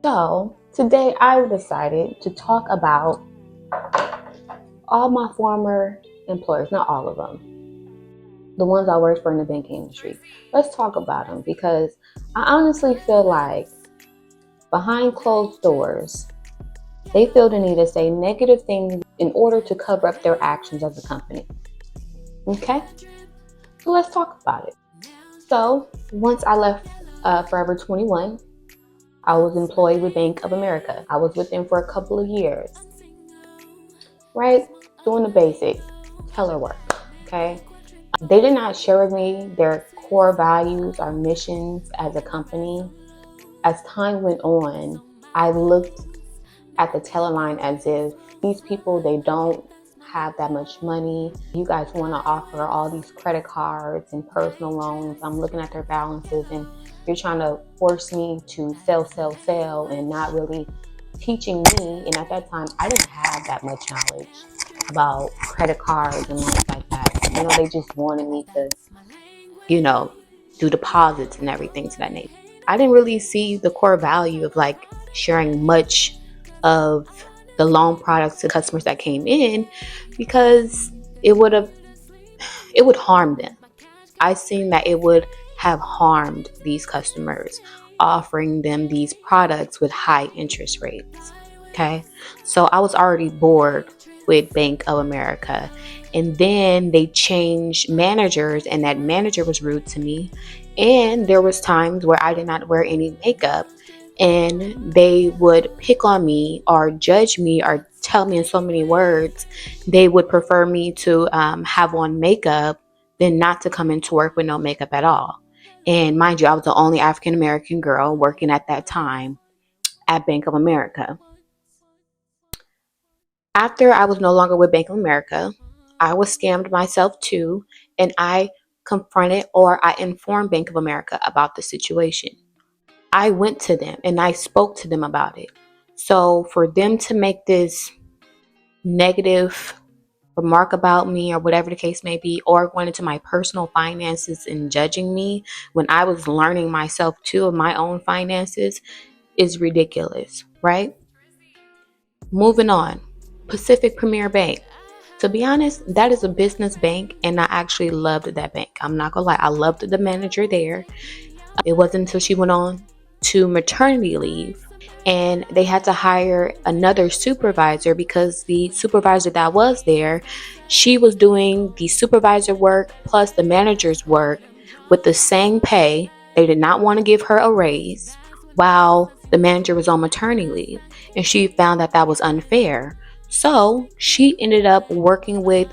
So, today I decided to talk about all my former employers, not all of them, the ones I worked for in the banking industry. Let's talk about them because I honestly feel like behind closed doors, they feel the need to say negative things in order to cover up their actions as a company. Okay? So, let's talk about it. So, once I left Forever 21, I was employed with Bank of America. I was with them for a couple of years, right? Doing the basics, teller work, okay? They did not share with me their core values or missions as a company. As time went on, I looked at the teller line as if these people, they don't have that much money. You guys want to offer all these credit cards and personal loans. I'm looking at their balances and you're trying to force me to sell and not really teaching me. And at that time, I didn't have that much knowledge about credit cards and loans like that. They just wanted me to, you know, do deposits and everything to that nature. I didn't really see the core value of like sharing much of the loan products to customers that came in because it would harm them. I seen that it would have harmed these customers, offering them these products with high interest rates. Okay. So I was already bored with Bank of America. And then they changed managers and that manager was rude to me. And there was times where I did not wear any makeup and they would pick on me or judge me or tell me in so many words. They would prefer me to have on makeup than not to come into work with no makeup at all. And mind you, I was the only African American girl working at that time at Bank of America. After I was no longer with Bank of America, I was scammed myself too, and I confronted or I informed Bank of America about the situation. I went to them and I spoke to them about it. So for them to make this negative remark about me or whatever the case may be, or going into my personal finances and judging me when I was learning myself too of my own finances is ridiculous, right? Moving on. Pacific Premier Bank. To be honest, that is a business bank, and I actually loved that bank. I'm not gonna lie, I loved the manager there. It wasn't until she went on to maternity leave and they had to hire another supervisor because the supervisor that was there, she was doing the supervisor work plus the manager's work with the same pay. They did not want to give her a raise while the manager was on maternity leave, and she found that that was unfair. So she ended up working with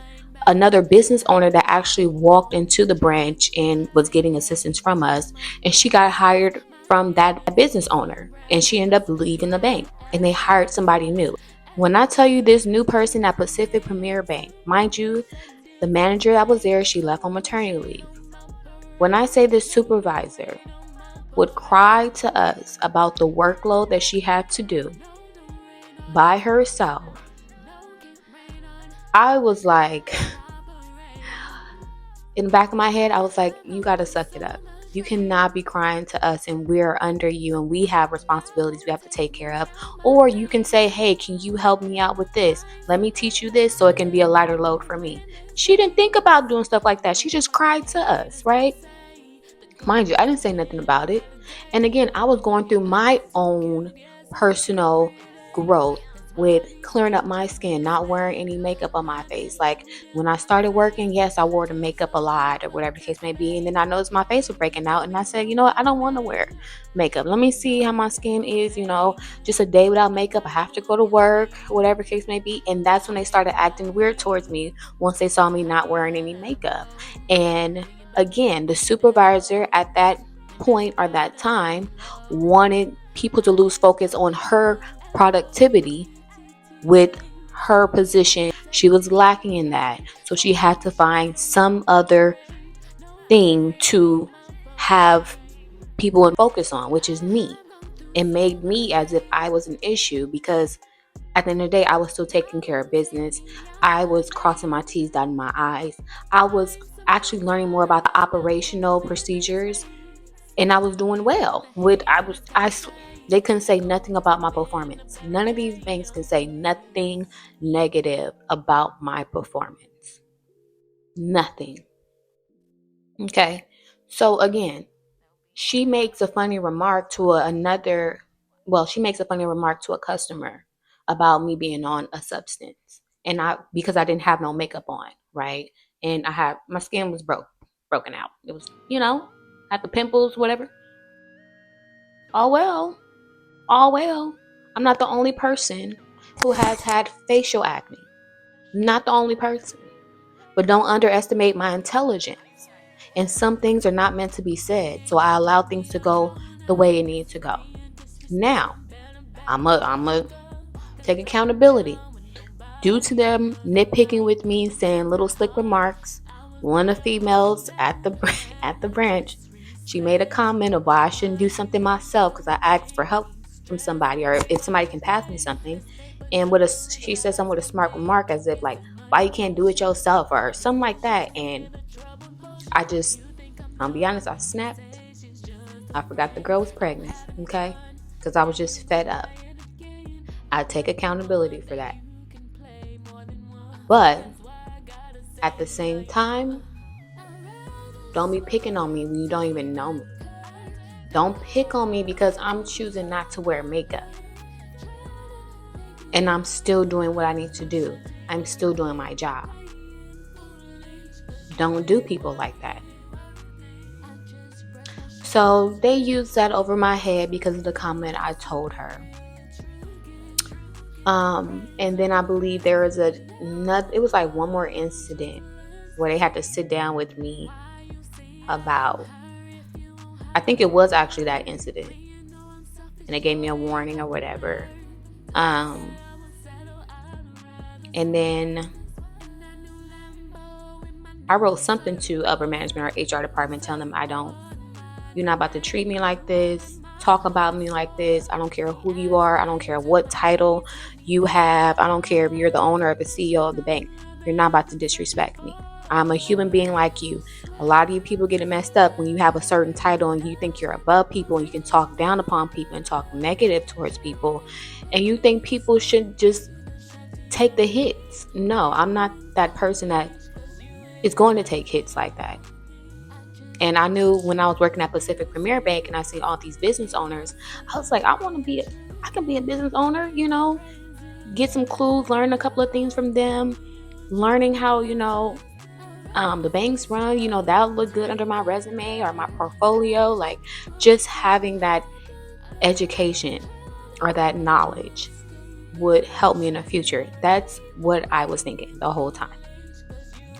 another business owner that actually walked into the branch and was getting assistance from us, and she got hired from that business owner, and she ended up leaving the bank and they hired somebody new. When I tell you this new person at Pacific Premier Bank, mind you, the manager that was there, she left on maternity leave. When I say this supervisor would cry to us about the workload that she had to do by herself, I was like, in the back of my head, I was like, you got to suck it up. You cannot be crying to us and we're under you and we have responsibilities we have to take care of. Or you can say, hey, can you help me out with this? Let me teach you this so it can be a lighter load for me. She didn't think about doing stuff like that. She just cried to us, right? Mind you, I didn't say nothing about it. And again, I was going through my own personal growth with clearing up my skin, not wearing any makeup on my face. Like when I started working, yes, I wore the makeup a lot or whatever the case may be. And then I noticed my face was breaking out and I said, you know what? I don't want to wear makeup. Let me see how my skin is, just a day without makeup. I have to go to work, whatever the case may be. And that's when they started acting weird towards me once they saw me not wearing any makeup. And again, the supervisor at that point or that time wanted people to lose focus on her productivity with her position. She was lacking in that. So she had to find some other thing to have people in focus on, which is me. It made me as if I was an issue because at the end of the day, I was still taking care of business. I was crossing my T's, dotting my I's. I was actually learning more about the operational procedures, and I was doing well. They couldn't say nothing about my performance. None of these banks can say nothing negative about my performance. Nothing. Okay. So again, she makes a funny remark to she makes a funny remark to a customer about me being on a substance. And because I didn't have no makeup on, right? And my skin was broken out. It was, had the pimples, whatever. All well, all well. I'm not the only person who has had facial acne. Not the only person. But don't underestimate my intelligence. And some things are not meant to be said. So I allow things to go the way it needs to go. Now, I'm a take accountability. Due to them nitpicking with me, saying little slick remarks, one of the females at the at the branch, she made a comment of why I shouldn't do something myself because I asked for help from somebody, or if somebody can pass me something. And she said something with a smart remark, as if like, why you can't do it yourself or something like that. And I'll be honest, I snapped. I forgot the girl was pregnant, okay? Because I was just fed up. I take accountability for that. But at the same time, don't be picking on me when you don't even know me. Don't pick on me because I'm choosing not to wear makeup. And I'm still doing what I need to do. I'm still doing my job. Don't do people like that. So they used that over my head because of the comment I told her. And then I believe there was it was like one more incident where they had to sit down with me about, I think it was actually that incident. And they gave me a warning or whatever. And then I wrote something to upper management or HR department telling them you're not about to treat me like this, talk about me like this. I don't care who you are. I don't care what title you have. I don't care if you're the owner or the CEO of the bank. You're not about to disrespect me. I'm a human being like you. A lot of you people get it messed up when you have a certain title and you think you're above people and you can talk down upon people and talk negative towards people. And you think people should just take the hits. No, I'm not that person that is going to take hits like that. And I knew when I was working at Pacific Premier Bank and I see all these business owners, I was like, I can be a business owner, get some clues, learn a couple of things from them, learning how, the banks run, that'll look good under my resume or my portfolio. Like just having that education or that knowledge would help me in the future. That's what I was thinking the whole time.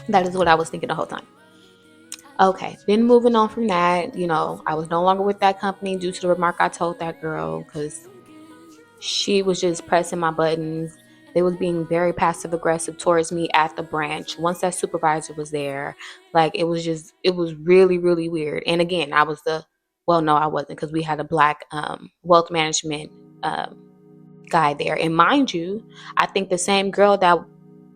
That is what I was thinking the whole time. Okay, then moving on from that, I was no longer with that company due to the remark I told that girl because she was just pressing my buttons. They was being very passive aggressive towards me at the branch. Once that supervisor was there, like it was really, really weird. And again, I wasn't because we had a black wealth management guy there. And mind you, I think the same girl that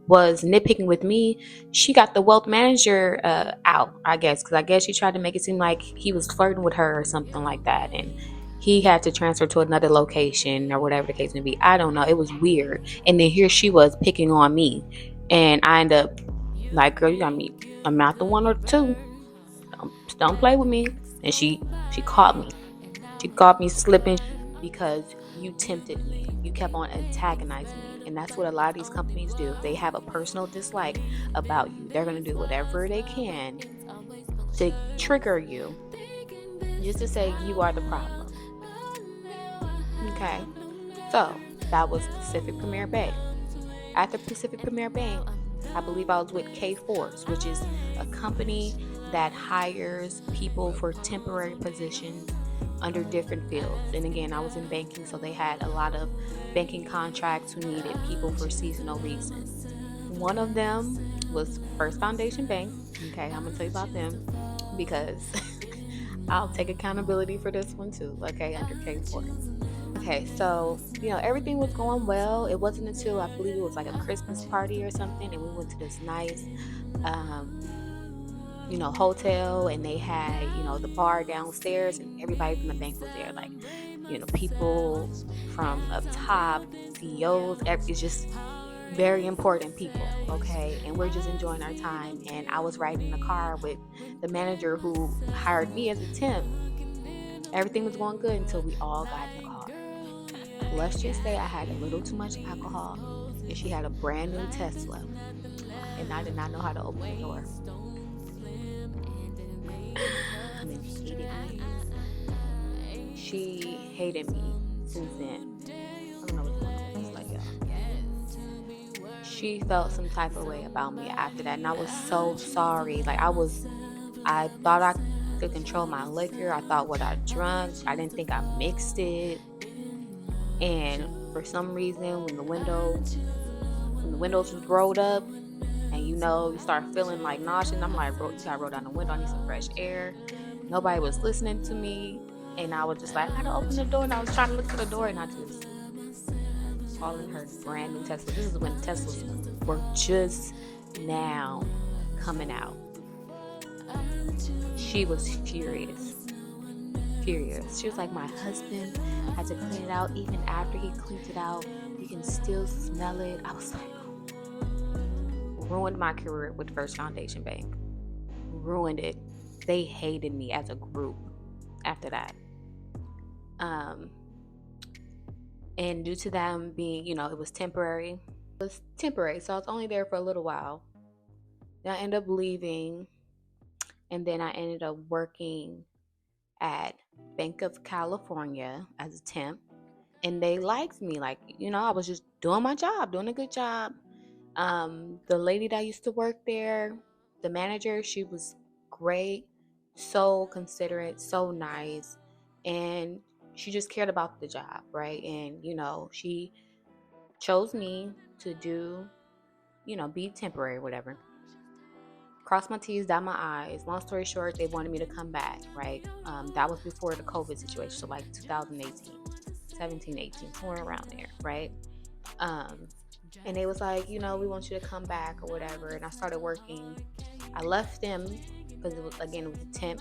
was nitpicking with me, she got the wealth manager out, I guess, because I guess she tried to make it seem like he was flirting with her or something like that, and he had to transfer to another location or whatever the case may be. I don't know. It was weird. And then here she was picking on me, and I end up like, girl, you got me. I'm not the one or two. Don't play with me. And she caught me. She caught me slipping because you tempted me. You kept on antagonizing me. And that's what a lot of these companies do. They have a personal dislike about you. They're going to do whatever they can to trigger you just to say you are the problem. Okay. So that was Pacific Premier Bank. After Pacific Premier Bank, I believe I was with K-Force, which is a company that hires people for temporary positions under different fields. And again, I was in banking, so they had a lot of banking contracts who needed people for seasonal reasons. One of them was First Foundation Bank. Okay, I'm gonna tell you about them because I'll take accountability for this one too. Okay, under K-Force. Okay, so everything was going well. It wasn't until I believe it was like a Christmas party or something, and we went to this nice hotel, and they had the bar downstairs, and everybody from the bank was there. Like People from up top, CEOs, it's just very important people, okay? And we're just enjoying our time. And I was riding in the car with the manager who hired me as a temp. Everything was going good until we all got in the car. Let's just say I had a little too much alcohol, and she had a brand new Tesla, and I did not know how to open the door. She hated me since then. I don't know what's going on. It's like, she felt some type of way about me after that, and I was so sorry. I thought I could control my liquor. I thought what I drank, I didn't think I mixed it. And for some reason, when the windows was rolled up, and you start feeling like nauseous, I'm like, bro, you gotta roll down the window. I need some fresh air. Nobody was listening to me, and I was just like, I gotta open the door, and I was trying to look to the door, and I just all in her brand new Tesla. This is when Teslas were just now coming out. She was furious. She was like, my husband had to clean it out. Even after he cleaned it out, you can still smell it. I was like, ruined my career with First Foundation Bank. Ruined it. They hated me as a group after that. And due to them being, it was temporary. So I was only there for a little while. Then I ended up leaving, and then I ended up working at Bank of California as a temp, and they liked me. I was just doing my job, doing a good job. The lady that used to work there, the manager, she was great, so considerate, so nice, and she just cared about the job, right? And she chose me to do, be temporary, whatever. Cross my T's, dot my I's. Long story short, they wanted me to come back, right? That was before the COVID situation, so 2018, 17, 18, somewhere around there, right? And they was like, we want you to come back or whatever. And I started working. I left them because it was a temp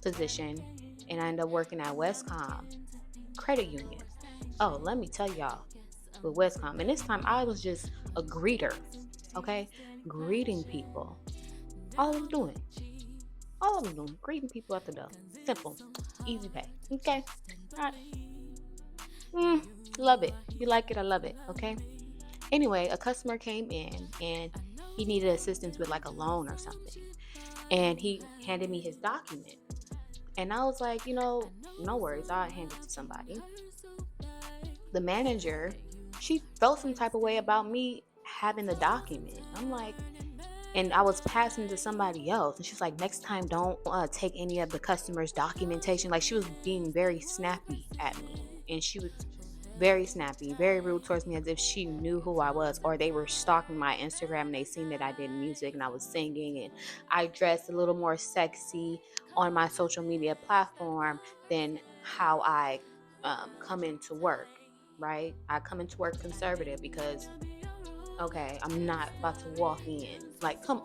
position, and I ended up working at Westcom Credit Union. Oh, let me tell y'all, with Westcom, and this time I was just a greeter, okay? Greeting people. All I was doing, greeting people at the door. Simple, easy pay, okay? All right. Love it. You like it, I love it, okay? Anyway, a customer came in, and he needed assistance with a loan or something. And he handed me his document. And I was like, no worries, I'll hand it to somebody. The manager, she felt some type of way about me having the document. I'm like, and I was passing to somebody else, and she's like, next time don't take any of the customer's documentation. She was being very snappy at me, and she was very snappy, very rude towards me, as if she knew who I was, or they were stalking my Instagram and they seen that I did music and I was singing, and I dressed a little more sexy on my social media platform than how I come into work, right? I come into work conservative because, okay, I'm not about to walk in come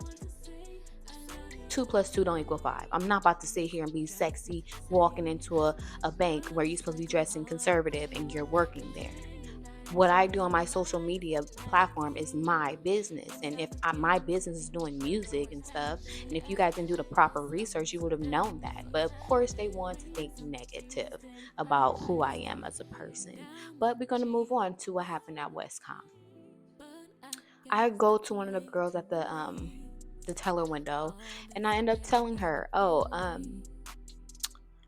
2 + 2 don't equal 5. I'm not about to sit here and be sexy walking into a bank where you're supposed to be dressing conservative and you're working there. What I do on my social media platform is my business. And if my business is doing music and stuff, and if you guys didn't do the proper research, you would have known that. But of course, they want to think negative about who I am as a person. But we're going to move on to what happened at Westcom. I go to one of the girls at the teller window, and I end up telling her, I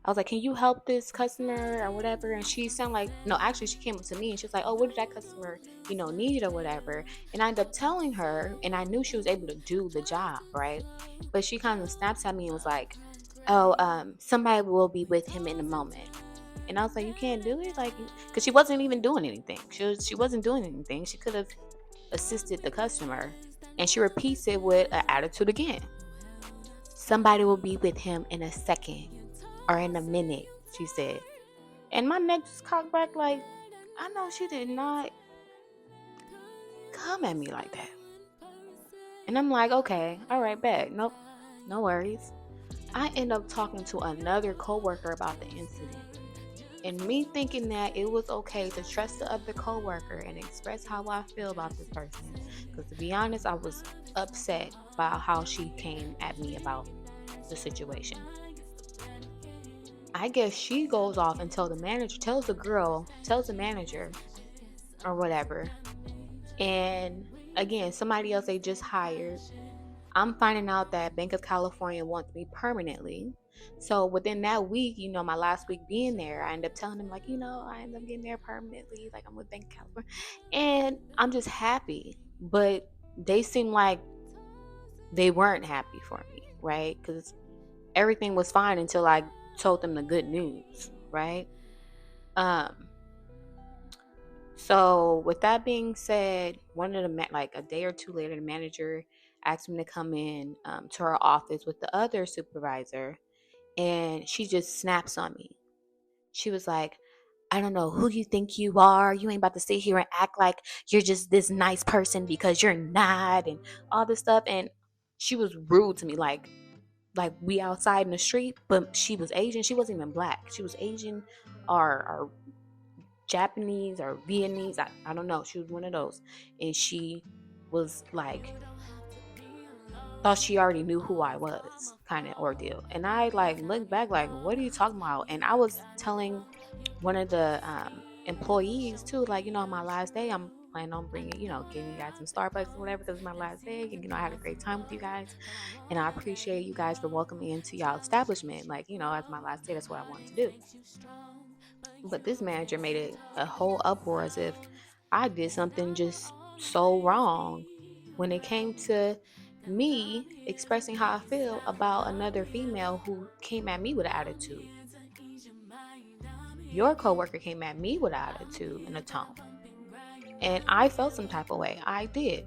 was like, can you help this customer or whatever? And she sounded like, no, actually she came up to me and she was like, oh, what did that customer need or whatever? And I ended up telling her, and I knew she was able to do the job, right? But she kind of snaps at me and was like, somebody will be with him in a moment. And I was like, you can't do it? Because she wasn't even doing anything. She wasn't doing anything. She could have assisted the customer. And she repeats it with an attitude again. Somebody will be with him in a second or in a minute, she said. And my neck just cocked back I know she did not come at me like that. And I'm like, okay, all right, bet. Nope, no worries. I end up talking to another coworker about the incident. And me thinking that it was okay to trust the other coworker and express how I feel about this person. Because to be honest, I was upset by how she came at me about the situation. I guess she goes off and tells the manager or whatever. And again, somebody else they just hired. I'm finding out that Bank of California wants me permanently. So within that week, my last week being there, I end up telling them like, I end up getting there permanently. Like I'm with Bank of California. And I'm just happy. But they seem like they weren't happy for me, right? Because everything was fine until I told them the good news, right? Um, so with that being said, one of the like a day or two later, the manager asked me to come in to her office with the other supervisor, and she just snaps on me. She was like, "I don't know who you think you are. You ain't about to sit here and act like you're just this nice person because you're not," and all this stuff. And she was rude to me, like we outside in the street, but she was Asian. She wasn't even black. She was Asian or Japanese or Vietnamese. I don't know. She was one of those. And she was like, thought she already knew who I was, kind of ordeal. And I like looked back, like, what are you talking about? And I was telling one of the employees too, like, on my last day, I'm planning on bringing, getting you guys some Starbucks or whatever because it's my last day. And, I had a great time with you guys. And I appreciate you guys for welcoming me into y'all establishment. Like, as my last day, that's what I wanted to do. But this manager made it a whole uproar as if I did something just so wrong when it came to me expressing how I feel about another female who came at me with an attitude. Your coworker came at me with an attitude and a tone. And I felt some type of way. I did.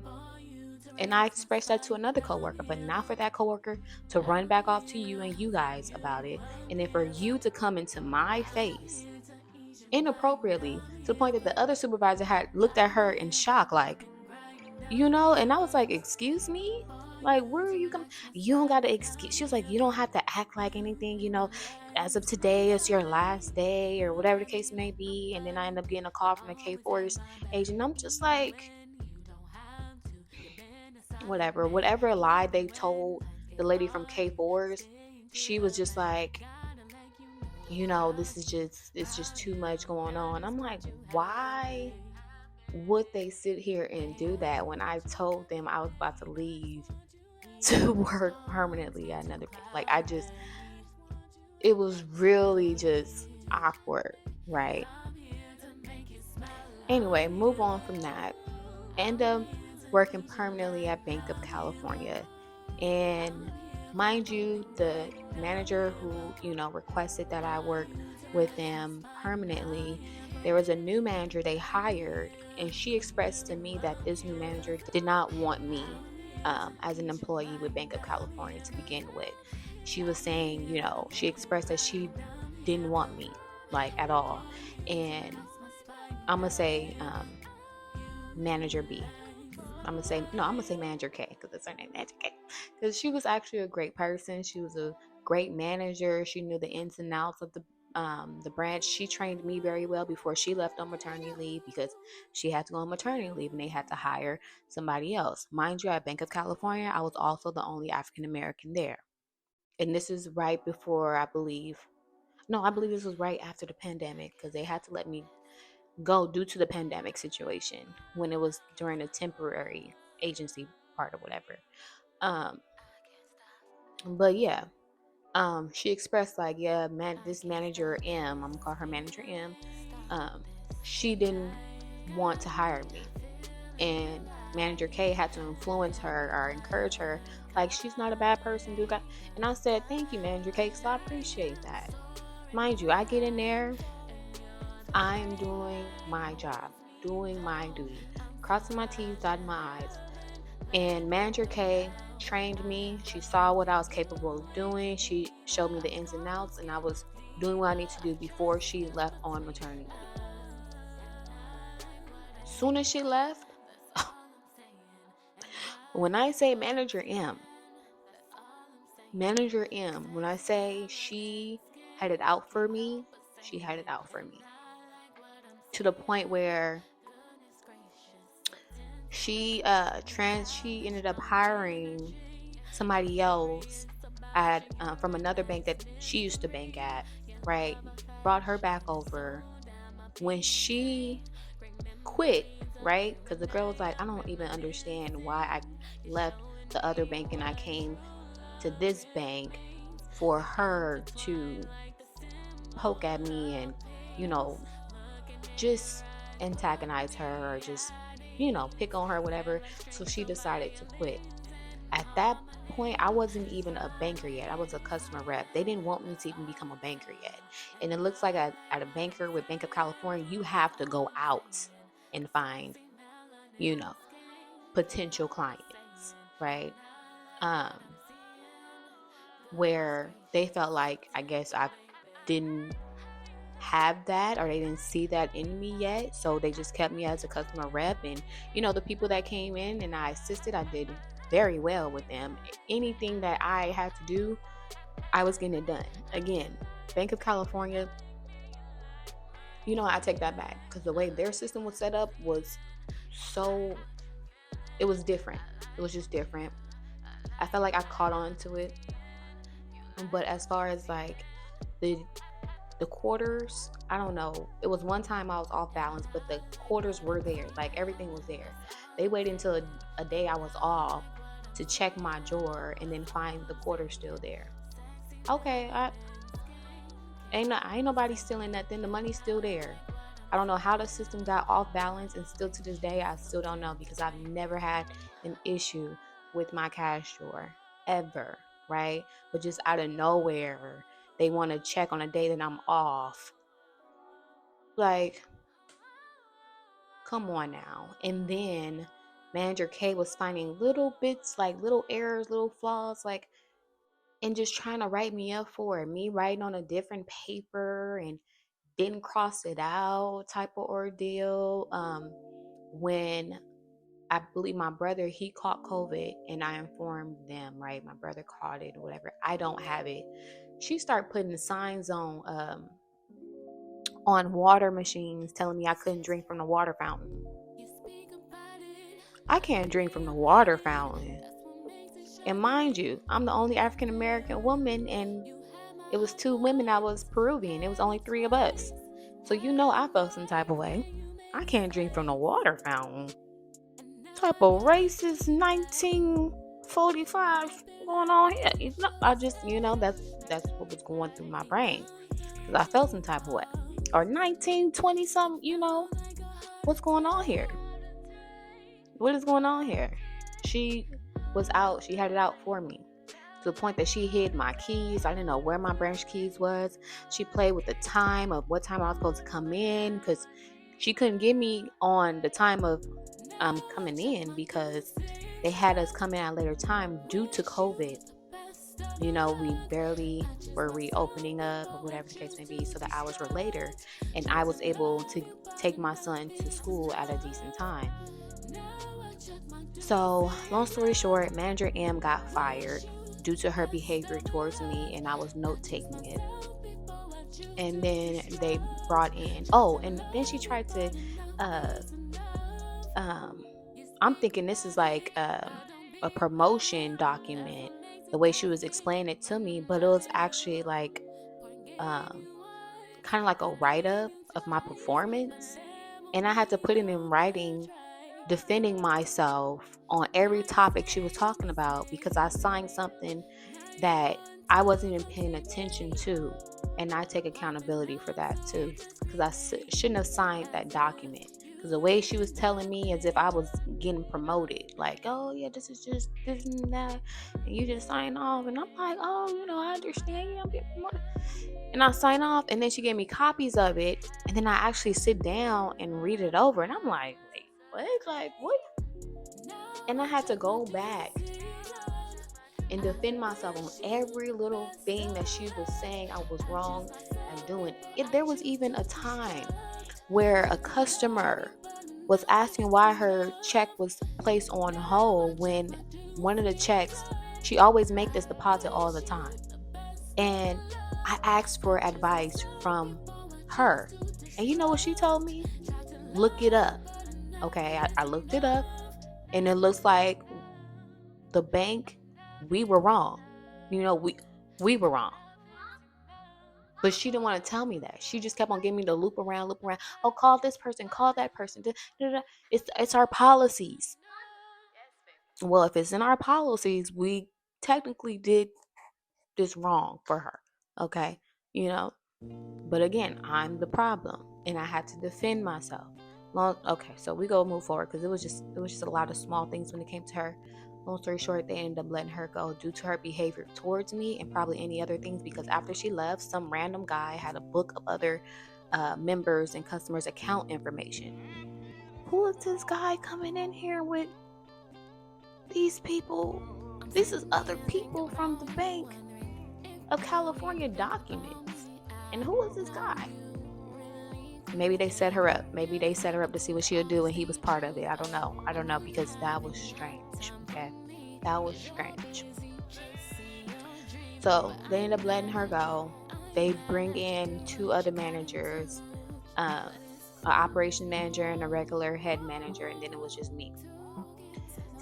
And I expressed that to another coworker, but not for that coworker to run back off to you and you guys about it. And then for you to come into my face inappropriately to the point that the other supervisor had looked at her in shock, like, and I was like, excuse me? Like, where are you coming? You don't got to excuse. She was like, you don't have to act like anything, as of today, it's your last day or whatever the case may be. And then I end up getting a call from the K-Force agent. I'm just like, whatever lie they told the lady from K-Force, she was just like, it's just too much going on. I'm like, why would they sit here and do that when I told them I was about to leave to work permanently at another place? Like, it was really just awkward, right? Anyway, move on from that. End up working permanently at Bank of California. And mind you, the manager who, requested that I work with them permanently, there was a new manager they hired, and she expressed to me that this new manager did not want me as an employee with Bank of California to begin with. She was saying, she expressed that she didn't want me, like, at all. And I'm going to say Manager B. I'm gonna say Manager K because it's her name, Manager K. Because she was actually a great person. She was a great manager. She knew the ins and outs of the branch. She trained me very well before she left on maternity leave because she had to go on maternity leave and they had to hire somebody else. Mind you, at Bank of California, I was also the only African American there. And this is right before, I believe this was right after the pandemic because they had to let me go due to the pandemic situation when it was during a temporary agency part or whatever. Um, but yeah, she expressed like, yeah, man, this manager M, I'm gonna call her Manager M. Um, she didn't want to hire me, and Manager K had to influence her or encourage her, like she's not a bad person, dude. And I said, thank you, Manager K, because I appreciate that. Mind you, I get in there, I'm doing my job, doing my duty, crossing my T's, dotting my I's. And Manager K trained me. She saw what I was capable of doing. She showed me the ins and outs, and I was doing what I need to do before she left on maternity leave. Soon as she left, when I say Manager M, when I say she had it out for me, She had it out for me to the point where she ended up hiring somebody else at from another bank that she used to bank at, right? Brought her back over. When she quit, right? Because the girl was like, I don't even understand why I left the other bank and I came to this bank for her to poke at me and, you know, just antagonize her or just, pick on her, whatever. So she decided to quit. At that point, I wasn't even a banker yet. I was a customer rep. They didn't want me to even become a banker yet. And it looks like at a banker with Bank of California, you have to go out and find, potential clients, right? Um, where they felt like, I guess I didn't have that, or they didn't see that in me yet, so they just kept me as a customer rep. And the people that came in and I assisted, I did very well with them. Anything that I had to do, I was getting it done. Again, Bank of California, I take that back, because the way their system was set up was it was different. It was just different. I felt like I caught on to it. But as far as like the quarters, I don't know. It was one time I was off balance, but the quarters were there. Like, everything was there. They waited until a day I was off to check my drawer and then find the quarters still there. Okay, ain't nobody stealing nothing. The money's still there. I don't know how the system got off balance, and still to this day, I still don't know, because I've never had an issue with my cash drawer ever, right? But just out of nowhere, they want to check on a day that I'm off. Like, come on now. And then Manager K was finding little bits, like little errors, little flaws, like, and just trying to write me up for it. Me writing on a different paper and didn't cross it out type of ordeal. When I believe my brother, he caught COVID, and I informed them, right? My brother caught it or whatever. I don't have it. She started putting signs on water machines telling me I couldn't drink from the water fountain. I can't drink from the water fountain. And mind you, I'm the only African American woman, and it was 2 women that was Peruvian. It was only 3 of us. So I felt some type of way. I can't drink from the water fountain. Type of racist 1945 going on here. I just, that's what was going through my brain. Because I felt some type of way. Or 1920 something, what's going on here? What is going on here? She was out. She had it out for me, to the point that she hid my keys. I didn't know where my branch keys was. She played with the time of what time I was supposed to come in, because she couldn't get me on the time of coming in, because they had us come in at a later time due to COVID. We barely were reopening up, or whatever the case may be, so the hours were later, and I was able to take my son to school at a decent time. So, long story short, Manager M got fired due to her behavior towards me, and I was note-taking it. And then they brought in, and then she tried to, I'm thinking this is like a promotion document, the way she was explaining it to me, but it was actually like kind of like a write-up of my performance. And I had to put it in writing, defending myself on every topic she was talking about, because I signed something that I wasn't even paying attention to. And I take accountability for that too, because I shouldn't have signed that document. Because the way she was telling me, as if I was getting promoted, like, oh yeah, this is just this and that, and you just sign off. And I'm like, oh, I understand you, I'm getting promoted. And I sign off, and then she gave me copies of it, and then I actually sit down and read it over, and I'm like, wait, what? Like, what? And I had to go back and defend myself on every little thing that she was saying I was wrong and doing. There was even a time where a customer was asking why her check was placed on hold, when one of the checks, she always make this deposit all the time. And I asked for advice from her. And you know what she told me? Look it up. Okay, I looked it up, and it looks like the bank, we were wrong. We were wrong. But she didn't want to tell me that. She just kept on giving me the loop around. Oh, call this person, call that person. It's our policies. Well, if it's in our policies, we technically did this wrong for her. Okay, But again, I'm the problem, and I had to defend myself. Okay, so we go move forward because it was just a lot of small things when it came to her. Long story short, they ended up letting her go due to her behavior towards me and probably any other things, because after she left, some random guy had a book of other members and customers' account information. Who is this guy coming in here with these people? This is other people from the Bank of California documents. And who is this guy? Maybe they set her up. Maybe they set her up to see what she'll do, and he was part of it. I don't know, because that was strange. Okay, that was strange. So they end up letting her go. They bring in 2 other managers, an operation manager and a regular head manager, and then it was just me.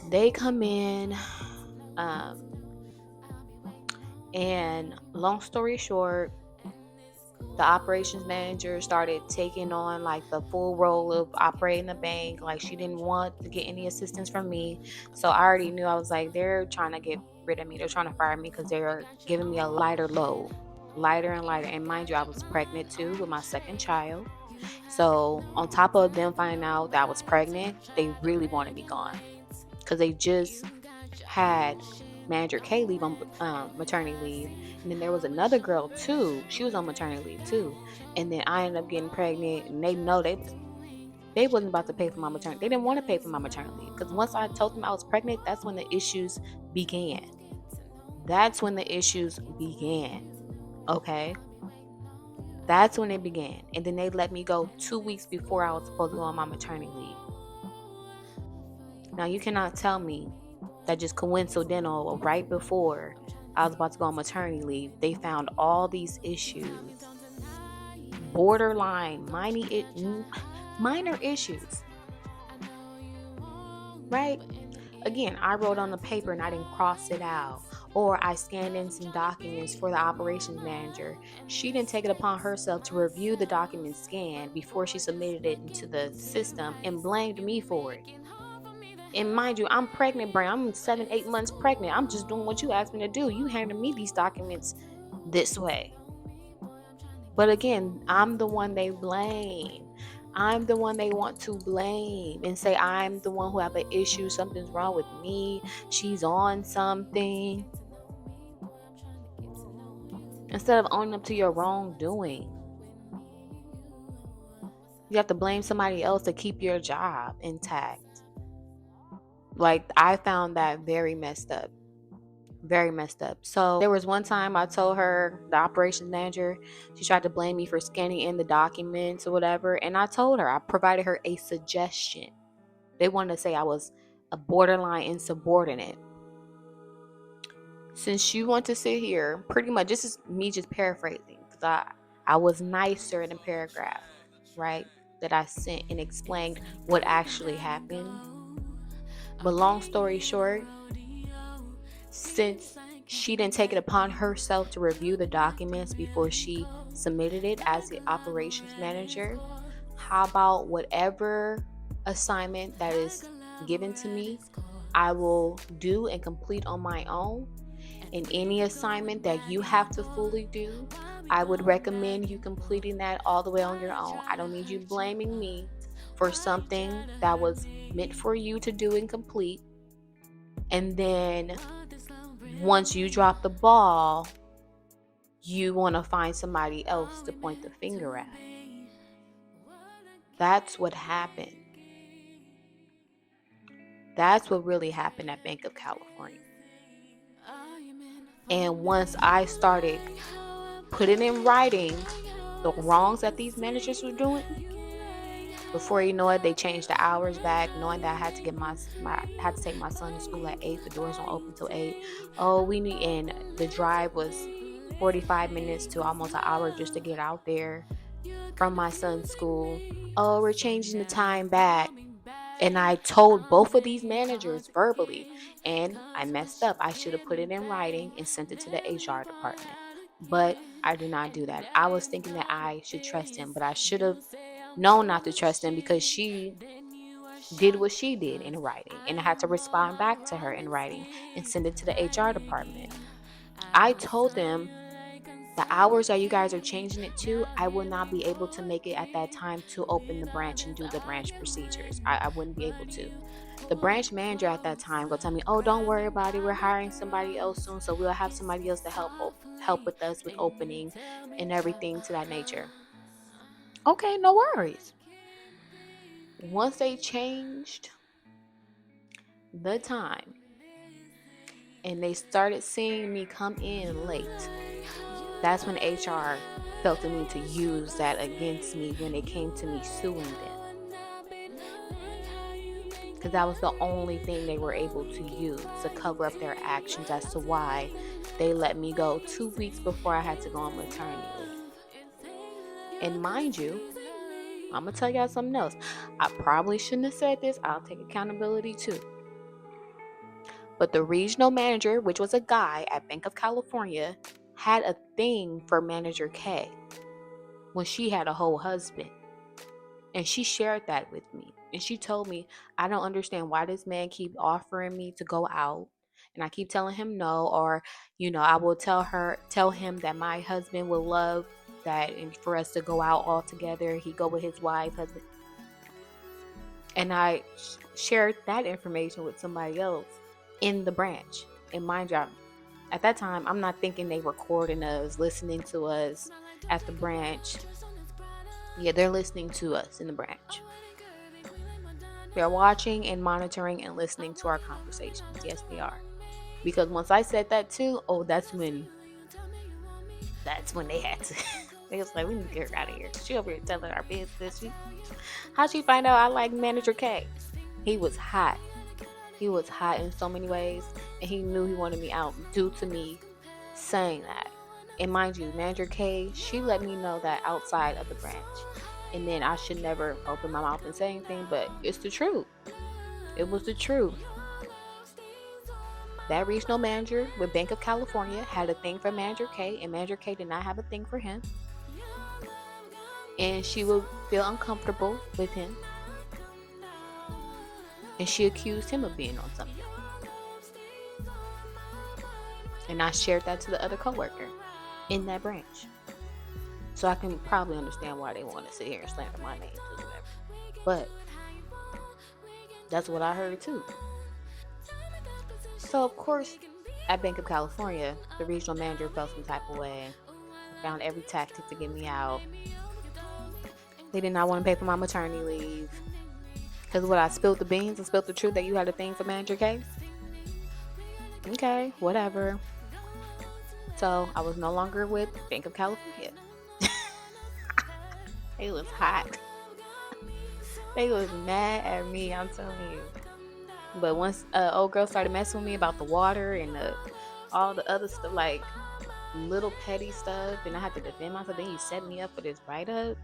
They come in, and long story short, the operations manager started taking on like the full role of operating the bank. Like, she didn't want to get any assistance from me. So I already knew, I was like, they're trying to get rid of me. They're trying to fire me because they're giving me a lighter load, lighter and lighter. And mind you, I was pregnant too with my second child. So on top of them finding out that I was pregnant, they really wanted me gone because they just had manager K leave on maternity leave, and then there was another girl too. She was on maternity leave too, and then I ended up getting pregnant, and they know they wasn't about to pay for my maternity. They didn't want to pay for my maternity leave because once I told them I was pregnant, that's when the issues began. Okay, that's when it began, and then they let me go 2 weeks before I was supposed to go on my maternity leave. Now you cannot tell me that just coincidental, right before I was about to go on maternity leave, they found all these issues, borderline minor issues, right? Again, I wrote on the paper and I didn't cross it out, or I scanned in some documents for the operations manager. She didn't take it upon herself to review the document scanned before she submitted it into the system and blamed me for it. And mind you, I'm pregnant, Brian. I'm 7-8 months pregnant. I'm just doing what you asked me to do. You handed me these documents this way. But again, I'm the one they blame. I'm the one they want to blame and say I'm the one who have an issue. Something's wrong with me. She's on something. Instead of owning up to your wrongdoing, you have to blame somebody else to keep your job intact. Like, I found that very messed up. So there was one time I told her, the operations manager, she tried to blame me for scanning in the documents or whatever. And I told her, I provided her a suggestion. They wanted to say I was a borderline insubordinate. Since you want to sit here, pretty much, this is me just paraphrasing, because I was nicer in a paragraph, right, that I sent and explained what actually happened. But long story short, since she didn't take it upon herself to review the documents before she submitted it as the operations manager, how about whatever assignment that is given to me, I will do and complete on my own. And any assignment that you have to fully do, I would recommend you completing that all the way on your own. I don't need you blaming me for something that was meant for you to do and complete. And then once you drop the ball, you want to find somebody else to point the finger at. That's what happened. That's what really happened at Bank of California. And once I started putting in writing the wrongs that these managers were doing, before you know it, they changed the hours back, knowing that I had to get had to take my son to school at 8. The doors don't open till 8. And the drive was 45 minutes to almost an hour just to get out there. from my son's school. Oh, we're changing the time back. And I told both of these managers verbally, and I messed up. I should have put it in writing and sent it to the HR department. But I did not do that. I was thinking that I should trust him, but I should have known not to trust him because she did what she did in writing. And I had to respond back to her in writing and send it to the HR department. I told them the hours that you guys are changing it to, I will not be able to make it at that time to open the branch and do the branch procedures. I wouldn't be able to. The branch manager at that time will tell me, "Oh, don't worry about it. We're hiring somebody else soon, so we'll have somebody else to help with us with opening and everything to that nature." Okay, no worries. Once they changed the time and they started seeing me come in late, that's when HR felt the need to use that against me when it came to me suing them. Because that was the only thing they were able to use to cover up their actions as to why they let me go 2 weeks before I had to go on maternity leave. And mind you, I'm going to tell y'all something else. I probably shouldn't have said this. I'll take accountability too. But the regional manager, which was a guy at Bank of California, had a thing for Manager K when she had a whole husband. And she shared that with me. And she told me, "I don't understand why this man keep offering me to go out. And I keep telling him no. Or, I will tell him that my husband will love that and for us to go out all together. He go with his wife, husband." And I shared that information with somebody else in the branch. And mind you, at that time, I'm not thinking they recording us, listening to us at the branch. Yeah, they're listening to us in the branch. They're watching and monitoring and listening to our conversations. Yes, they are. Because once I said that too, that's when they had to. They was like, "We need to get her out of here. She over here telling our business." How'd she find out I like Manager K? He was hot. He was hot in so many ways, and he knew he wanted me out due to me saying that. And mind you, Manager K, she let me know that outside of the branch. And then I should never open my mouth and say anything, but it's the truth. It was the truth. That regional manager with Bank of California had a thing for Manager K, and Manager K did not have a thing for him. And she would feel uncomfortable with him. And she accused him of being on something. And I shared that to the other coworker in that branch. So I can probably understand why they want to sit here and slander my name or whatever. But that's what I heard too. So of course, at Bank of California, the regional manager felt some type of way. Found every tactic to get me out. They did not want to pay for my maternity leave. Because I spilled the beans and spilled the truth that you had a thing for Manager K. Okay, whatever. So I was no longer with Bank of California. It was hot. They was mad at me, I'm telling you. But once old girl started messing with me about the water and all the other stuff, like little petty stuff, and I had to defend myself, then you set me up for this write-up.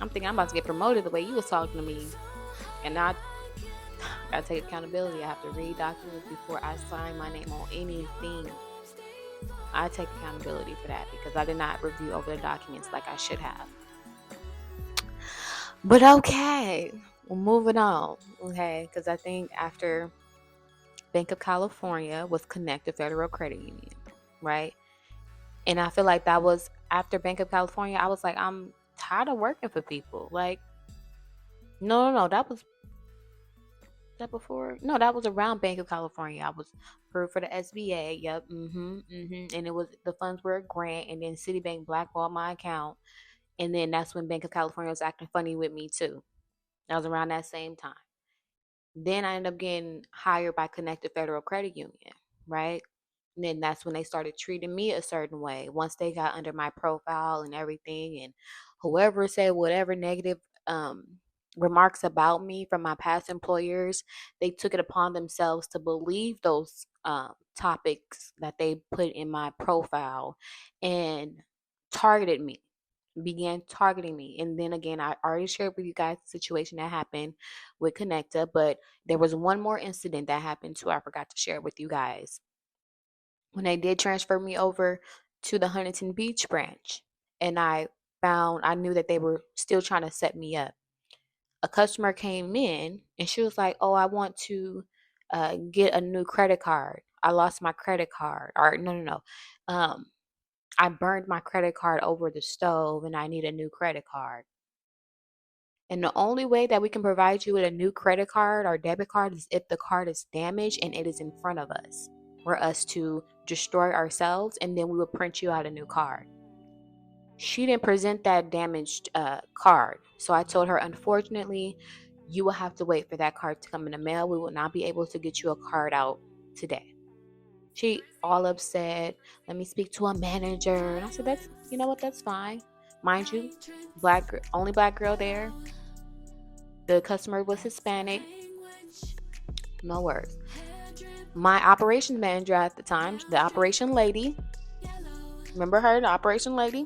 I'm thinking I'm about to get promoted the way you was talking to me. And I gotta take accountability. I have to read documents before I sign my name on anything. I take accountability for that because I did not review over the documents like I should have. But okay, well, moving on. Okay, because I think after Bank of California was Connected Federal Credit Union, right? And I feel like that was after Bank of California. I was like, I'm tired of working for people. Like, no, that was that before. No, that was around Bank of California. I was approved for the SBA. Yep, and it was the funds were a grant, and then Citibank blackballed my account, and then that's when Bank of California was acting funny with me too. That was around that same time. Then I ended up getting hired by Connected Federal Credit Union, right? And then that's when they started treating me a certain way. Once they got under my profile and everything, and whoever said whatever negative um, remarks about me from my past employers, they took it upon themselves to believe those topics that they put in my profile and targeted me. began targeting me. And then again, I already shared with you guys the situation that happened with Connecta, but there was one more incident that happened too. I forgot to share with you guys. When they did transfer me over to the Huntington Beach branch, and I knew that they were still trying to set me up. A customer came in and she was like, "Oh, I want to get a new credit card. I lost my credit card." Or no, no, no. I burned my credit card over the stove and I need a new credit card. And the only way that we can provide you with a new credit card or debit card is if the card is damaged and it is in front of us for us to destroy ourselves, and then we will print you out a new card. She didn't present that damaged card. So I told her, unfortunately, you will have to wait for that card to come in the mail. We will not be able to get you a card out today. She all upset. Let me speak to a manager. And I said, that's, you know what, that's fine. Mind you, only black girl there. The customer was Hispanic. No words. My operations manager at the time, the operation lady, remember her, the operation lady?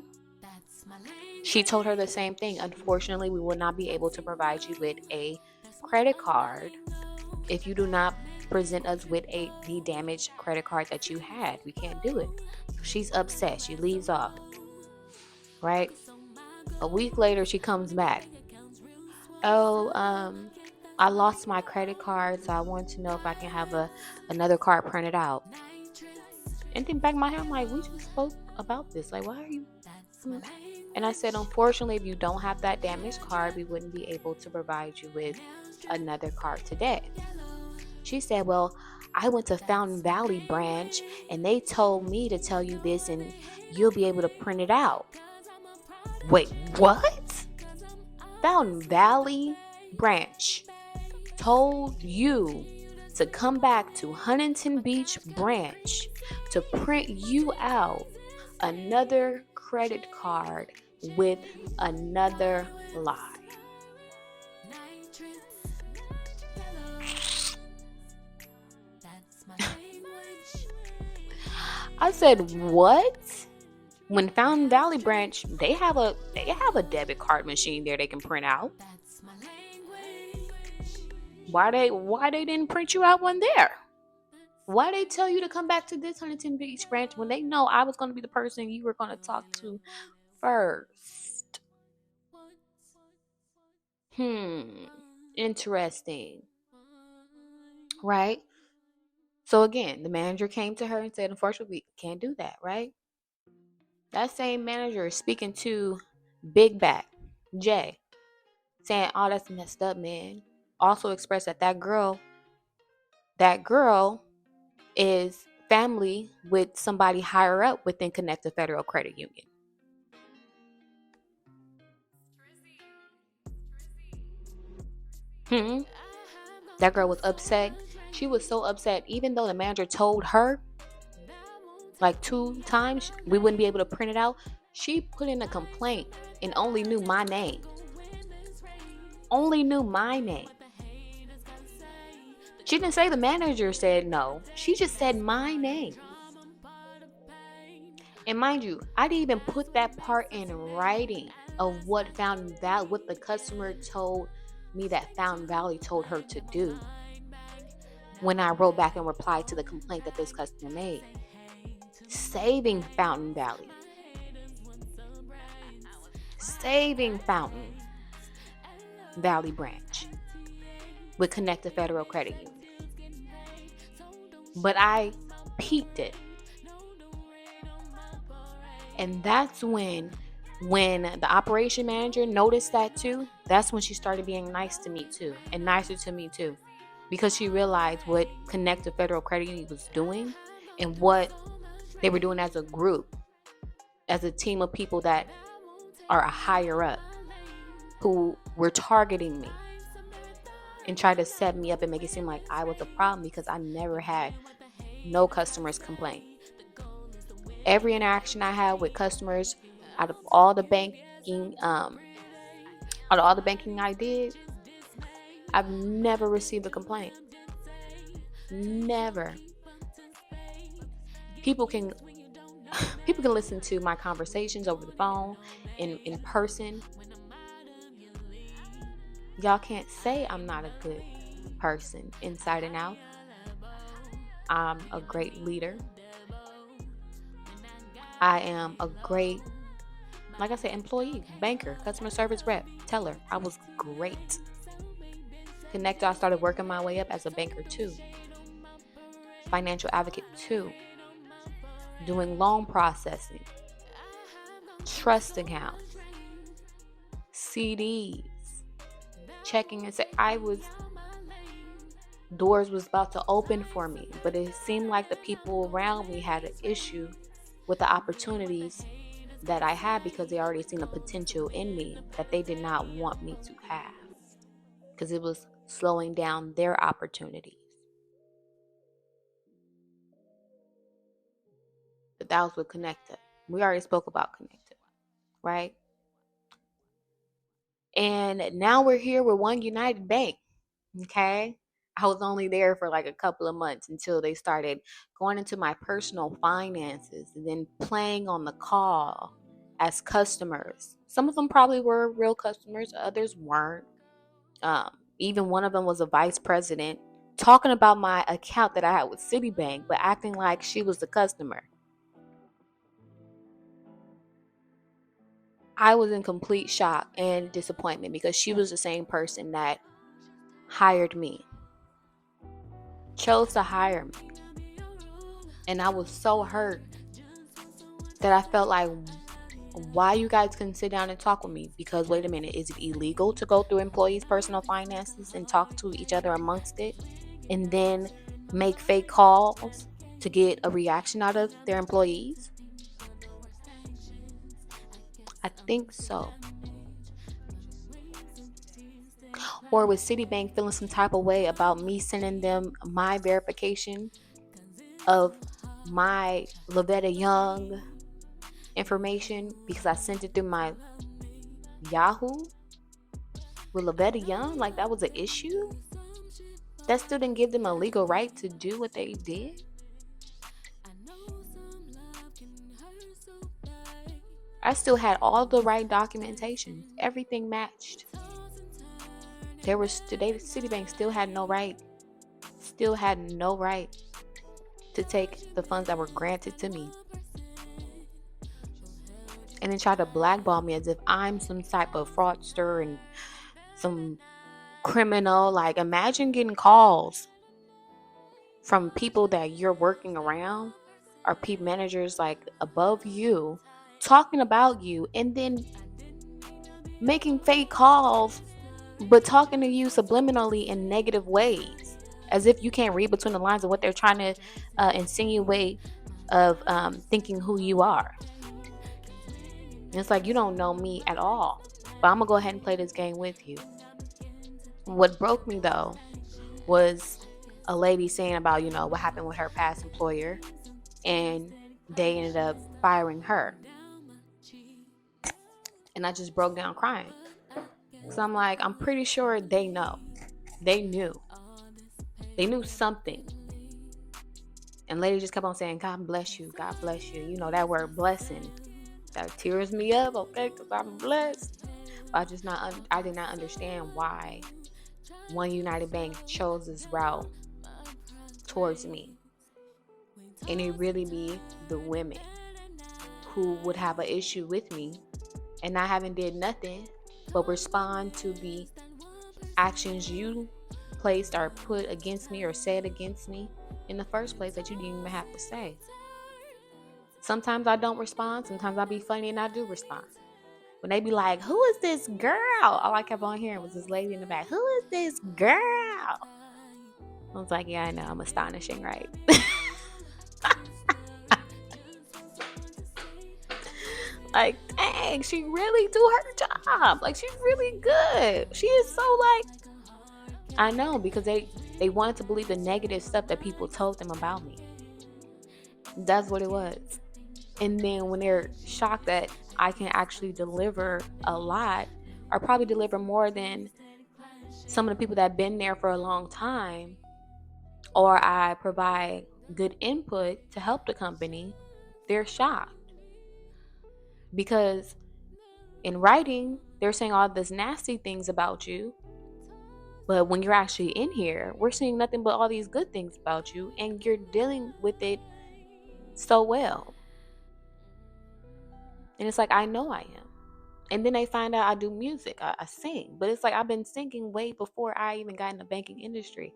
She told her the same thing. Unfortunately, we will not be able to provide you with a credit card if you do not present us with the damaged credit card that you had. We can't do it. She's upset. She leaves off. Right? A week later, she comes back. "Oh, I lost my credit card, so I want to know if I can have another card printed out." And then back in my head, I'm like, we just spoke about this. Like, why are you? And I said, unfortunately, if you don't have that damaged card, we wouldn't be able to provide you with another card today. She said, "Well, I went to Fountain Valley branch and they told me to tell you this and you'll be able to print it out." Wait, what? Fountain Valley branch told you to come back to Huntington Beach branch to print you out another credit card with another lie. I said, "What?" When Fountain Valley branch, they have a debit card machine there they can print out. Why they didn't print you out one there? Why they tell you to come back to this Huntington Beach branch when they know I was going to be the person you were going to talk to first? Interesting. Right? So again, the manager came to her and said, unfortunately, we can't do that, right? That same manager is speaking to Big Back, Jay, saying, "Oh, that's messed up, man." Also expressed that girl is family with somebody higher up within Connecta Federal Credit Union. That girl was upset. She was so upset, even though the manager told her like 2 times we wouldn't be able to print it out. She put in a complaint and only knew my name. She didn't say the manager said no. She just said my name. And mind you, I didn't even put that part in writing of what the customer told me that Fountain Valley told her to do when I wrote back and replied to the complaint that this customer made. Saving Fountain Valley. Saving Fountain Valley branch with Connecta Federal Credit Union. But I peeped it. And that's when the operation manager noticed that too, that's when she started being nice to me too, and nicer to me too, because she realized what Connecta Federal Credit Union was doing and what they were doing as a group, as a team of people that are higher up who were targeting me and tried to set me up and make it seem like I was a problem because I never had no customers complain. Every interaction I had with customers, out of all the banking I did, I've never received a complaint. Never. People can People can listen to my conversations over the phone, in person. Y'all can't say I'm not a good person inside and out. I'm a great leader. I am a great, like I said, employee, banker, customer service rep, teller. I was great. Connector, I started working my way up as a banker too. Financial advocate too. Doing loan processing, trust accounts, CDs, checking and say doors was about to open for me, but it seemed like the people around me had an issue with the opportunities that I had because they already seen the potential in me that they did not want me to have because it was slowing down their opportunities. But that was with Connected. We already spoke about Connected, right? And now we're here with One United Bank. Okay. I was only there for like a couple of months until they started going into my personal finances and then playing on the call as customers. Some of them probably were real customers, others weren't. Even one of them was a vice president talking about my account that I had with Citibank, but acting like she was the customer. I was in complete shock and disappointment because she was the same person that hired me, chose to hire me. And I was so hurt that I felt like, why you guys couldn't sit down and talk with me? Because wait a minute, is it illegal to go through employees' personal finances and talk to each other amongst it and then make fake calls to get a reaction out of their employees? I think so. Or was Citibank feeling some type of way about me sending them my verification of my Lavetta Young information because I sent it through my Yahoo with Lavetta Young? Like that was an issue? That still didn't give them a legal right to do what they did? I still had all the right documentation. Everything matched. Citibank still had no right to take the funds that were granted to me and then try to blackball me as if I'm some type of fraudster and some criminal. Like, imagine getting calls from people that you're working around or people managers like above you talking about you and then making fake calls but talking to you subliminally in negative ways as if you can't read between the lines of what they're trying to insinuate of thinking who you are. It's like, you don't know me at all, but I'm gonna go ahead and play this game with you. What broke me though was a lady saying about, what happened with her past employer, and they ended up firing her. And I just broke down crying. So I'm like, I'm pretty sure they know. They knew. They knew something. And lady just kept on saying, God bless you. God bless you. That word blessing, that tears me up, okay, because I'm blessed. But I did not understand why One United Bank chose this route towards me. And it really be the women who would have an issue with me and not having did nothing but respond to the actions you placed or put against me or said against me in the first place that you didn't even have to say. Sometimes I don't respond. Sometimes I'll be funny and I do respond. When they be like, who is this girl? All I kept on hearing was this lady in the back. Who is this girl? I was like, yeah, I know. I'm astonishing, right? Like, dang, she really do her job. Like, she's really good. She is so I know, because they wanted to believe the negative stuff that people told them about me. That's what it was. And then when they're shocked that I can actually deliver a lot, or probably deliver more than some of the people that have been there for a long time, or I provide good input to help the company, they're shocked because in writing, they're saying all this nasty things about you. But when you're actually in here, we're seeing nothing but all these good things about you, and you're dealing with it so well. And it's like, I know I am. And then they find out I do music, I sing. But it's like, I've been singing way before I even got in the banking industry.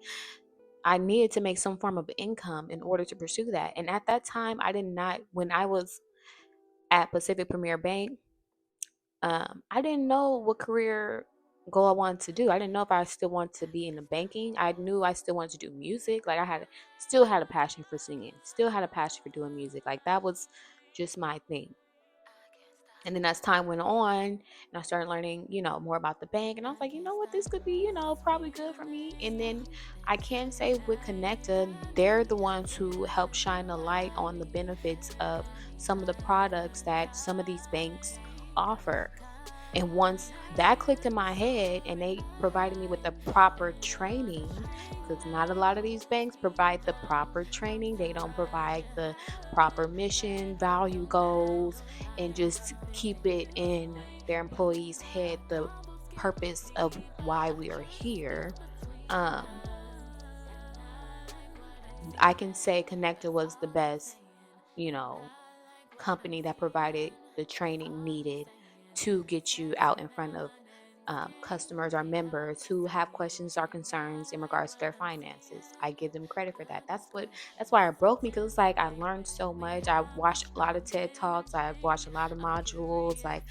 I needed to make some form of income in order to pursue that. And at that time, I did not, when I was at Pacific Premier Bank, I didn't know what career goal I wanted to do. I didn't know if I still wanted to be in the banking. I knew I still wanted to do music. Like still had a passion for singing, still had a passion for doing music. Like that was just my thing. And then as time went on and I started learning, more about the bank, and I was like, you know what, this could be, probably good for me. And then I can say with Connecta, they're the ones who help shine a light on the benefits of some of the products that some of these banks offer. And once that clicked in my head and they provided me with the proper training, because not a lot of these banks provide the proper training, they don't provide the proper mission, value goals, and just keep it in their employees' head the purpose of why we are here. I can say Connecta was the best, company that provided the training needed to get you out in front of customers or members who have questions or concerns in regards to their finances. I give them credit for that. That's why it broke me, because it's like I learned so much. I watched a lot of TED Talks. I watched a lot of modules. Like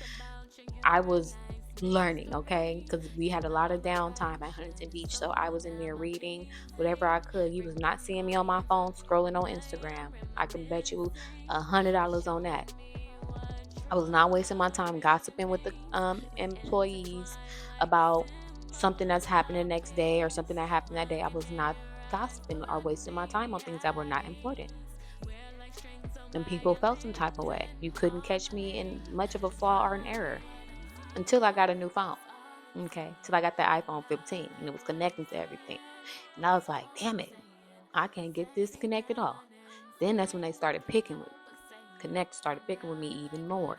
I was learning, okay, because we had a lot of downtime at Huntington Beach, so I was in there reading whatever I could. You was not seeing me on my phone scrolling on Instagram. I can bet you $100 on that. I was not wasting my time gossiping with the employees about something that's happening the next day or something that happened that day. I was not gossiping or wasting my time on things that were not important. And people felt some type of way. You couldn't catch me in much of a flaw or an error until I got a new phone. Okay, till I got the iPhone 15 and it was connecting to everything. And I was like, damn it, I can't get this connected off. Then that's when they started picking with me. Connect started picking with me even more.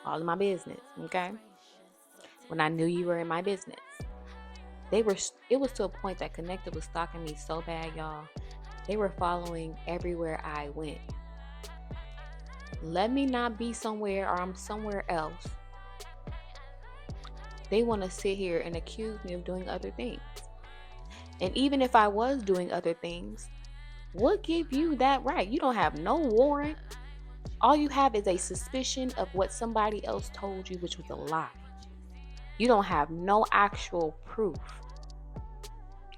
All in my business, okay? When I knew you were in my business. It was to a point that Connecta was stalking me so bad, y'all. They were following everywhere I went. Let me not be somewhere or I'm somewhere else. They want to sit here and accuse me of doing other things. And even if I was doing other things, what give you that right? You don't have no warrant. All you have is a suspicion of what somebody else told you, which was a lie. You don't have no actual proof.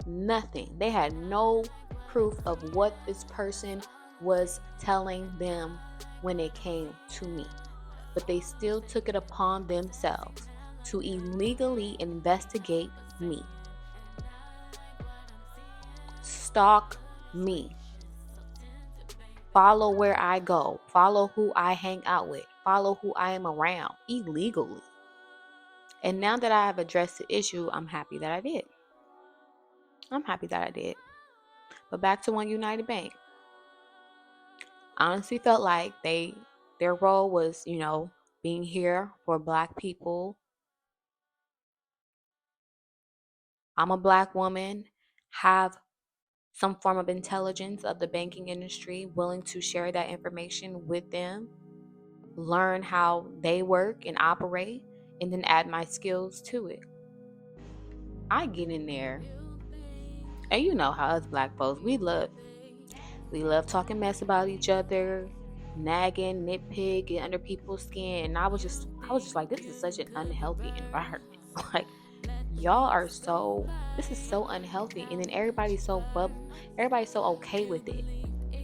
Nothing. They had no proof of what this person was telling them when it came to me. But they still took it upon themselves to illegally investigate me. Stalk me. Follow where I go. Follow who I hang out with. Follow who I am around illegally. And now that I have addressed the issue, I'm happy that I did. But back to One United Bank. I honestly felt like their role was, being here for Black people. I'm a Black woman, have some form of intelligence of the banking industry, willing to share that information with them, learn how they work and operate, and then add my skills to it. I get in there, and you know how us Black folks, we love talking mess about each other, nagging, nitpick, get under people's skin. And I was just like, this is such an unhealthy environment. Like, this is so unhealthy. And then everybody's so okay with it.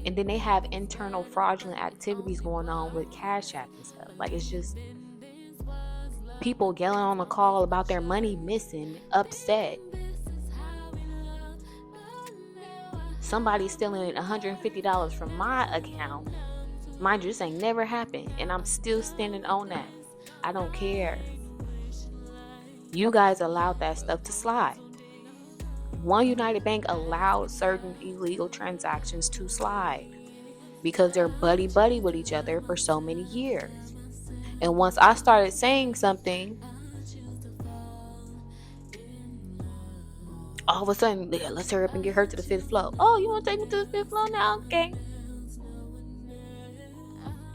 And then they have internal fraudulent activities going on with Cash App and stuff. Like, it's just people yelling on the call about their money missing, upset. Somebody stealing $150 from my account. Mind you, this ain't never happened. And I'm still standing on that. I don't care. You guys allowed that stuff to slide. One United Bank allowed certain illegal transactions to slide. because they're buddy with each other for so many years. And once I started saying something, all of a sudden, yeah, let's hurry up and get her to the 5th floor. Oh, you want to take me to the 5th floor now? Okay.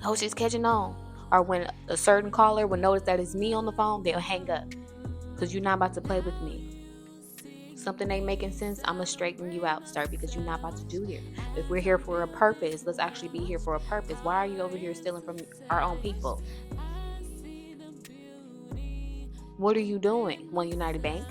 Oh, she's catching on. Or when a certain caller will notice that it's me on the phone, they'll hang up. Because you're not about to play with me. Something ain't making sense, I'm going to straighten you out, sir, because you're not about to do here. If we're here for a purpose, let's actually be here for a purpose. Why are you over here stealing from our own people? What are you doing, One United Bank?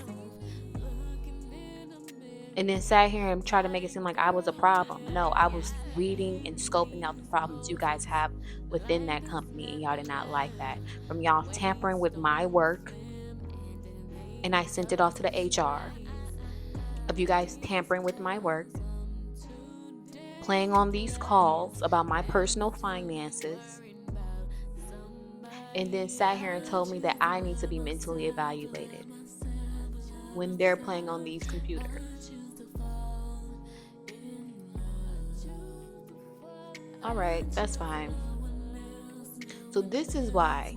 And then sat here and tried to make it seem like I was a problem. No, I was reading and scoping out the problems you guys have within that company, and y'all did not like that. From y'all tampering with my work, and I sent it off to the HR. Of you guys tampering with my work, playing on these calls about my personal finances, and then sat here and told me that I need to be mentally evaluated when they're playing on these computers. All right, that's fine. So this is why,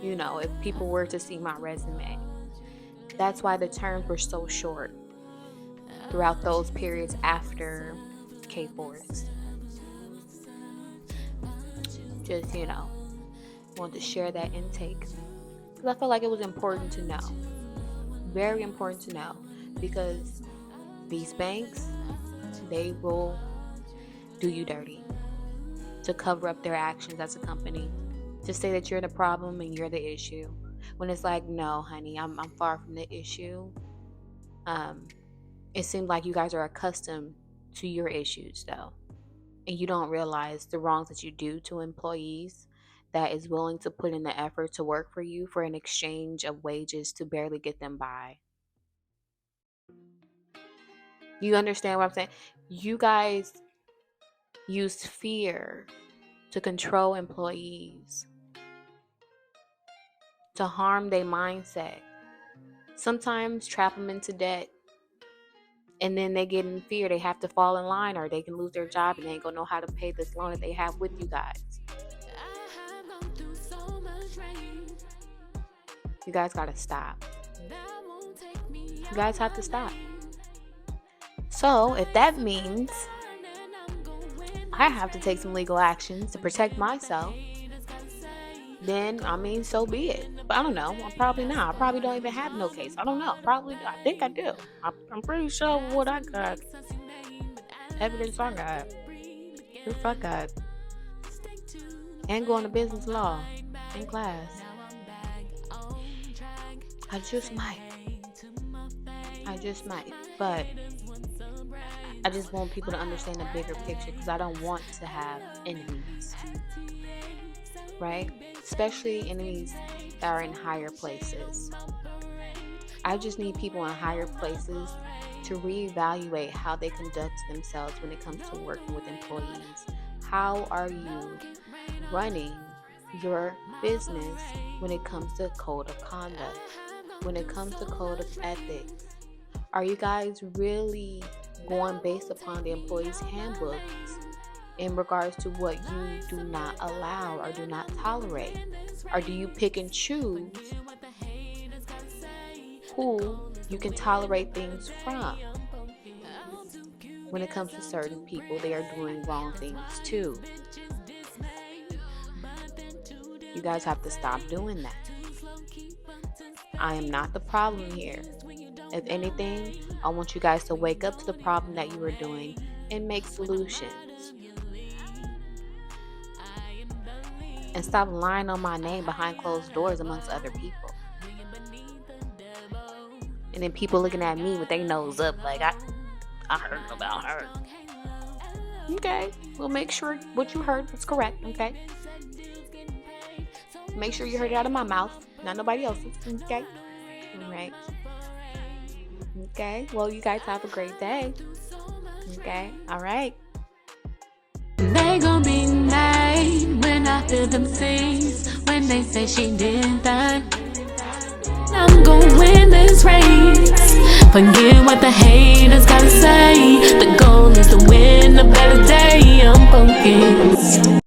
if people were to see my resume, that's why the terms were so short throughout those periods after K-Forest. Just, wanted to share that intake because I felt like it was important to know. Very important to know, because these banks, they will do you dirty to cover up their actions as a company, to say that you're the problem and you're the issue, when it's like, no, honey, I'm far from the issue. It seems like you guys are accustomed to your issues, though, and you don't realize the wrongs that you do to employees that is willing to put in the effort to work for you for an exchange of wages to barely get them by. You understand what I'm saying? You guys use fear to control employees, to harm their mindset, sometimes trap them into debt, and then they get in fear. They have to fall in line, or they can lose their job and they ain't gonna know how to pay this loan that they have with you guys. You guys gotta stop. You guys have to stop. So if that means I have to take some legal actions to protect myself, then so be it. But I don't know. I'm probably not. I probably don't even have no case. I don't know. Probably. I think I do. I'm pretty sure what I got, evidence I got, proof I got, and going to business law in class. I just might. But I just want people to understand the bigger picture, because I don't want to have enemies, right? Especially enemies that are in higher places. I just need people in higher places to reevaluate how they conduct themselves when it comes to working with employees. How are you running your business when it comes to code of conduct, when it comes to code of ethics? Are you guys really going based upon the employees' handbooks in regards to what you do not allow or do not tolerate? Or do you pick and choose who you can tolerate things from? When it comes to certain people, they are doing wrong things too. You guys have to stop doing that. I am not the problem here. If anything, I want you guys to wake up to the problem that you are doing and make solutions. And stop lying on my name behind closed doors amongst other people. And then people looking at me with their nose up like, I heard about her. Okay, well, make sure what you heard was correct, okay? Make sure you heard it out of my mouth, not nobody else's, okay? All right. Okay, well, you guys have a great day. Okay, all right. They gon' be mad when I feel them scenes, when they say she did that. I'm gon' win this race. Forget what the haters gotta say. The goal is to win a better day. I'm focused.